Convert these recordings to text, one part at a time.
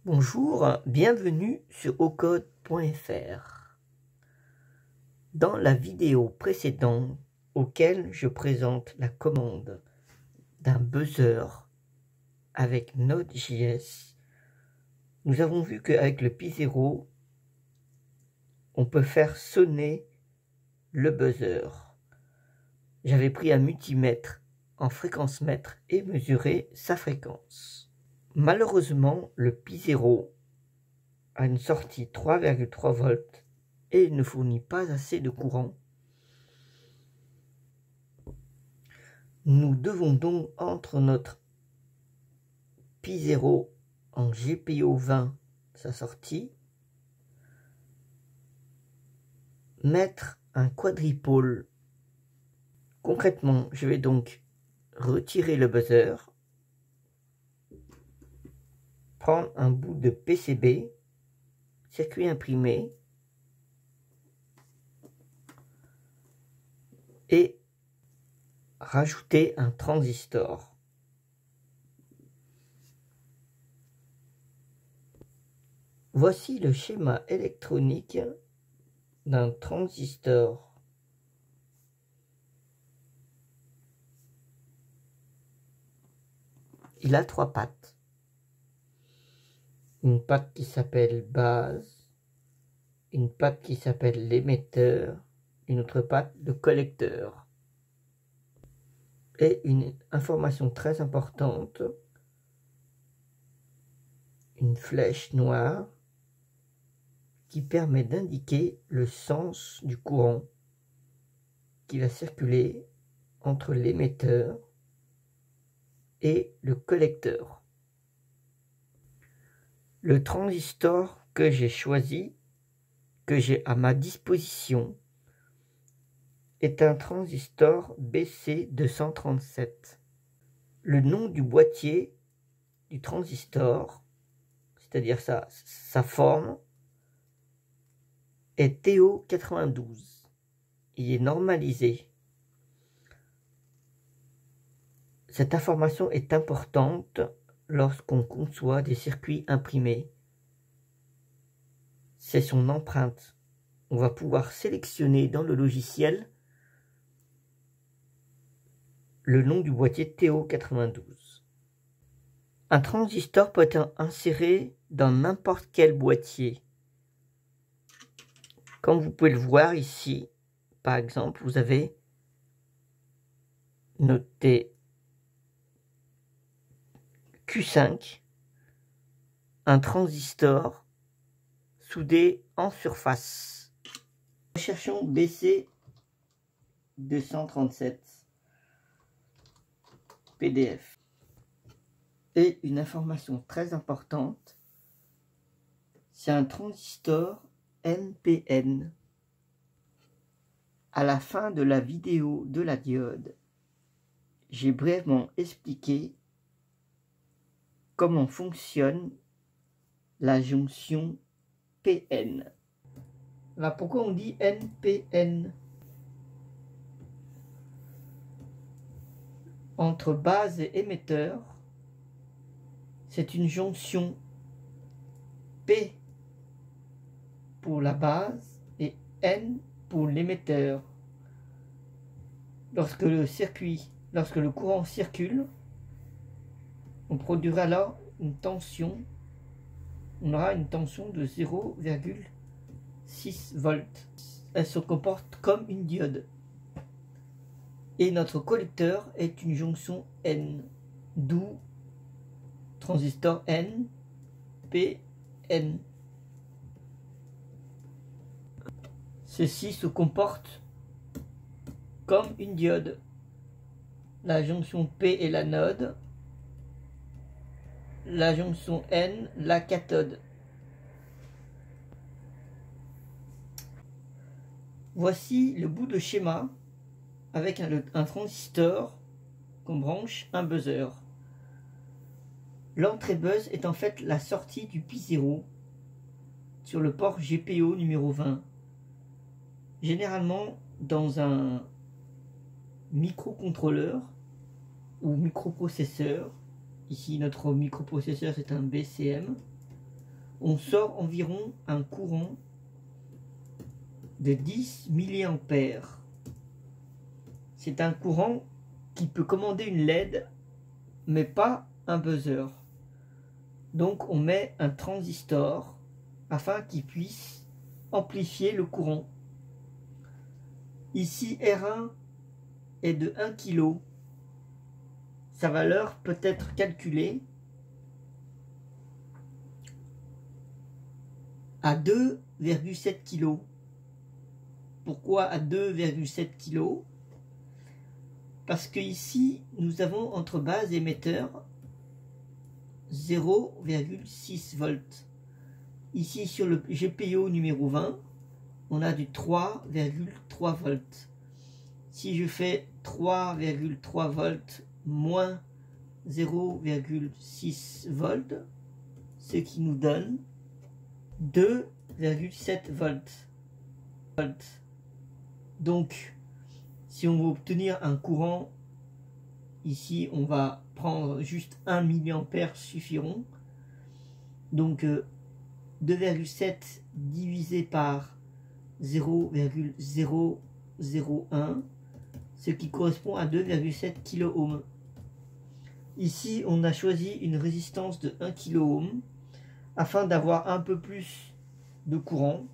Bonjour, bienvenue sur ocode.fr. Dans la vidéo précédente, auquel je présente la commande d'un buzzer avec Node.js, nous avons vu qu'avec le P0, on peut faire sonner le buzzer. J'avais pris un multimètre en fréquence mètre et mesuré sa fréquence. Malheureusement, le P0 a une sortie 3,3 volts et ne fournit pas assez de courant. Nous devons donc, entre notre P0 en GPIO 20, sa sortie, mettre un quadripôle. Concrètement, je vais donc retirer le buzzer, prendre un bout de PCB, circuit imprimé, et rajouter un transistor. Voici le schéma électronique d'un transistor. Il a trois pattes. Une patte qui s'appelle base, une patte qui s'appelle l'émetteur, une autre patte le collecteur. Et une information très importante, une flèche noire qui permet d'indiquer le sens du courant qui va circuler entre l'émetteur et le collecteur. Le transistor que j'ai choisi, que j'ai à ma disposition, est un transistor BC237. Le nom du boîtier du transistor, c'est-à-dire sa forme, est TO92. Il est normalisé. Cette information est importante lorsqu'on conçoit des circuits imprimés. C'est son empreinte. On va pouvoir sélectionner dans le logiciel le nom du boîtier TO92. Un transistor peut être inséré dans n'importe quel boîtier. Comme vous pouvez le voir ici, par exemple, vous avez noté Q5, un transistor soudé en surface. Recherchons BC237 PDF. Et une information très importante, c'est un transistor NPN. À la fin de la vidéo de la diode, j'ai brièvement expliqué comment fonctionne la jonction PN. Alors pourquoi on dit NPN? Entre base et émetteur, c'est une jonction P pour la base et N pour l'émetteur. Lorsque le courant circule, on produira alors une tension. On aura une tension de 0,6 volts. Elle se comporte comme une diode. Et notre collecteur est une jonction N, d'où transistor N, P, N. Ceci se comporte comme une diode. La jonction P est l'anode, la jonction N, la cathode. Voici le bout de schéma avec un transistor qu'on branche un buzzer. L'entrée buzz est en fait la sortie du P0 sur le port GPIO numéro 20. Généralement dans un microcontrôleur ou microprocesseur. Ici notre microprocesseur c'est un BCM. on sort environ un courant de 10 milliampères. C'est un courant qui peut commander une LED, mais pas un buzzer. Donc on met un transistor afin qu'il puisse amplifier le courant. Ici R1 est de 1 kg. Sa valeur peut être calculée à 2,7 kg. Pourquoi à 2,7 kg? Parce que ici, nous avons entre base émetteur 0,6 volts. Ici, sur le GPIO numéro 20, on a du 3,3 volts. Si je fais 3,3 volts moins 0,6 volts, ce qui nous donne 2,7 volts. Donc, si on veut obtenir un courant, ici on va prendre juste 1 mA suffiront. Donc 2,7 divisé par 0,001, ce qui correspond à 2,7 kΩ. Ici on a choisi une résistance de 1 kΩ afin d'avoir un peu plus de courant,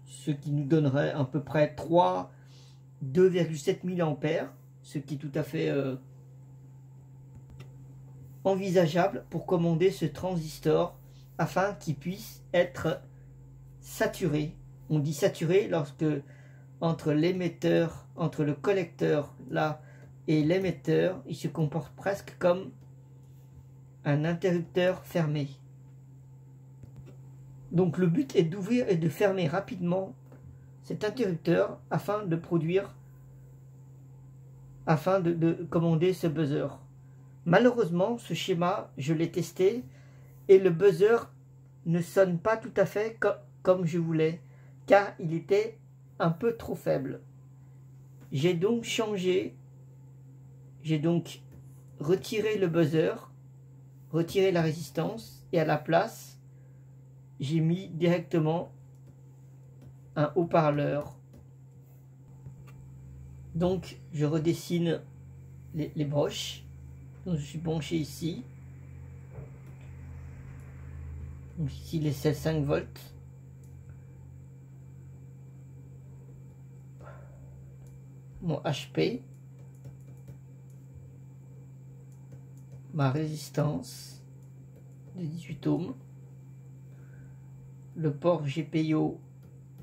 ce qui nous donnerait à peu près 2,7 mA, ce qui est tout à fait envisageable pour commander ce transistor afin qu'il puisse être saturé. On dit saturé lorsque entre l'émetteur, entre le collecteur là et l'émetteur, il se comporte presque comme un interrupteur fermé. Donc le but est d'ouvrir et de fermer rapidement cet interrupteur afin de produire, afin de commander ce buzzer. Malheureusement, ce schéma, je l'ai testé et le buzzer ne sonne pas tout à fait comme je voulais, car il était un peu trop faible. J'ai donc changé, j'ai donc retiré le buzzer, retiré la résistance et à la place, j'ai mis directement un haut-parleur. Donc je redessine les broches. Donc, je suis branché ici. Donc ici les 5 volts. Mon HP. Ma résistance de 18 ohms. Le port GPIO,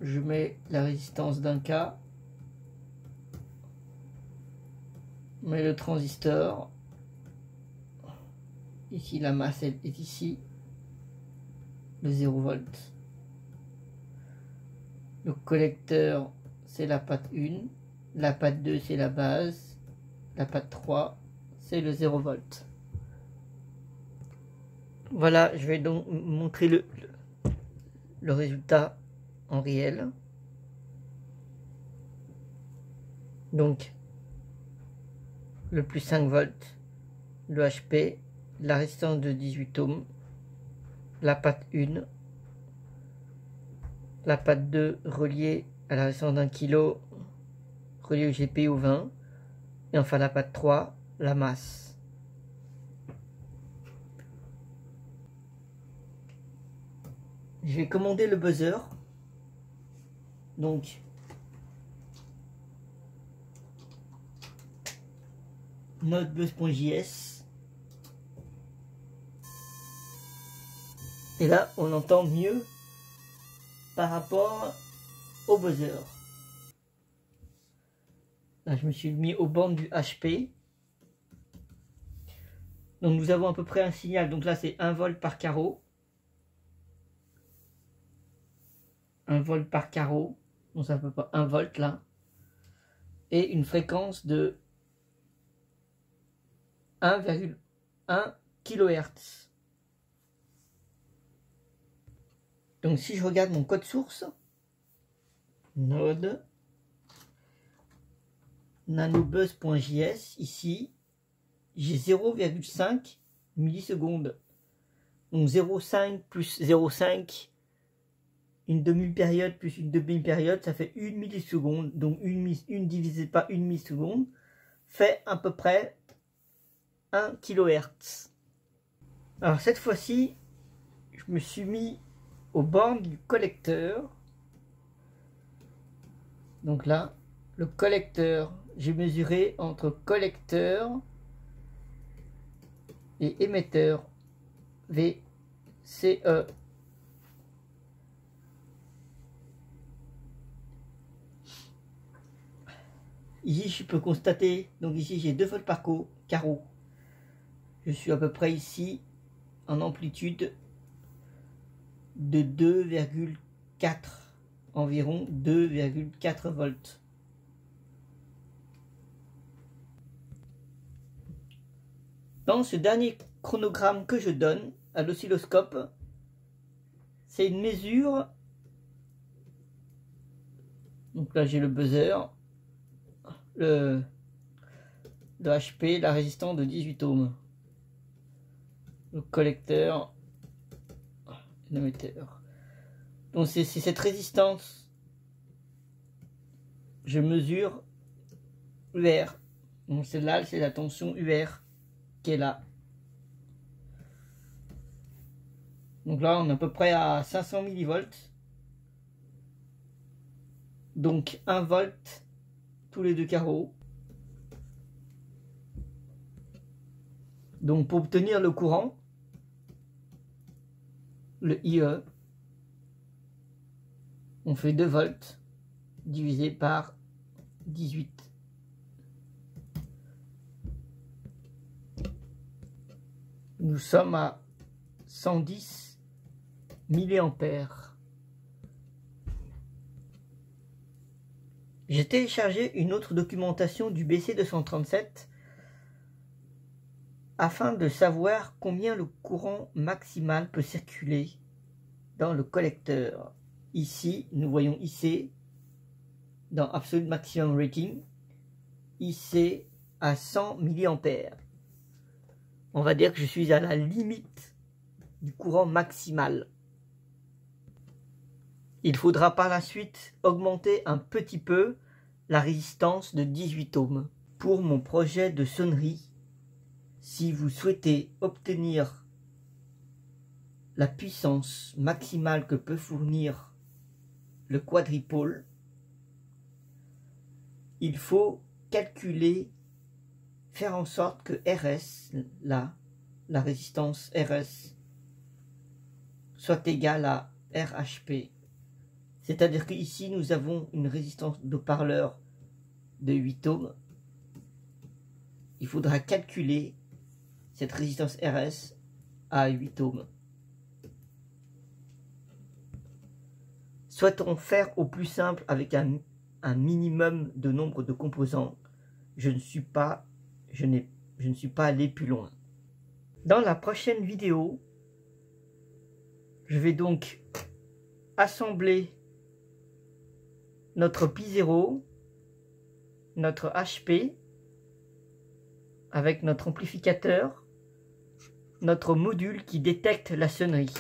je mets la résistance d'un K. Mais le transistor, ici la masse est ici, le 0 volt. Le collecteur, c'est la patte 1, la patte 2 c'est la base, la patte 3 c'est le 0 volt. Voilà, je vais donc montrer le résultat en réel. Donc le plus 5 volts, le HP, la résistance de 18 ohms, la patte 1, la patte 2 reliée à la résistance d'un kilo, reliée au GPIO 20, et enfin la patte 3, la masse. Je vais commander le buzzer. Donc Nodebuzz.js. Et là, on entend mieux par rapport au buzzer. Là, je me suis mis au banc du HP. Donc, nous avons à peu près un signal. Donc là, c'est 1 volt par carreau. 1 volt par carreau. Donc, ça peut pas 1 volt là. Et une fréquence de 1,1 kHz. Donc si je regarde mon code source, node nanobuzz.js, ici, j'ai 0,5 millisecondes. Donc 0,5 plus 0,5, une demi-période plus une demi-période, ça fait 1 milliseconde. Donc 1 divisé par 1 milliseconde fait à peu près 1 kHz. Alors cette fois-ci, je me suis mis aux bornes du collecteur. Donc là, le collecteur, j'ai mesuré entre collecteur et émetteur VCE. Ici, je peux constater, donc ici j'ai 2 volts par carreau. Je suis à peu près ici en amplitude de 2,4, environ 2,4 volts. Dans ce dernier chronogramme que je donne à l'oscilloscope, c'est une mesure. Donc là j'ai le buzzer, le HP, la résistance de 18 ohms, le collecteur, l'émetteur. Donc c'est cette résistance, je mesure UR. Donc celle-là, c'est la tension UR qui est là. Donc là, on est à peu près à 500 millivolts. Donc 1 volt tous les 2 carreaux. Donc pour obtenir le courant, le IE, on fait 2 volts divisé par 18. Nous sommes à 110 milliampères. J'ai téléchargé une autre documentation du BC237 afin de savoir combien le courant maximal peut circuler dans le collecteur. Ici, nous voyons IC dans Absolute Maximum Rating, IC à 100 milliampères. On va dire que je suis à la limite du courant maximal. Il faudra par la suite augmenter un petit peu la résistance de 18 ohms. Pour mon projet de sonnerie, si vous souhaitez obtenir la puissance maximale que peut fournir le quadripôle, il faut calculer, faire en sorte que RS, là, la résistance RS, soit égale à RHP. C'est-à-dire qu'ici, nous avons une résistance d'haut-parleur de 8 ohms. Il faudra calculer cette résistance RS à 8 ohms. Souhaitons faire au plus simple avec un minimum de nombre de composants. Je ne suis pas allé plus loin. Dans la prochaine vidéo, je vais donc assembler notre Pi 0, notre HP, avec notre amplificateur, notre module qui détecte la sonnerie.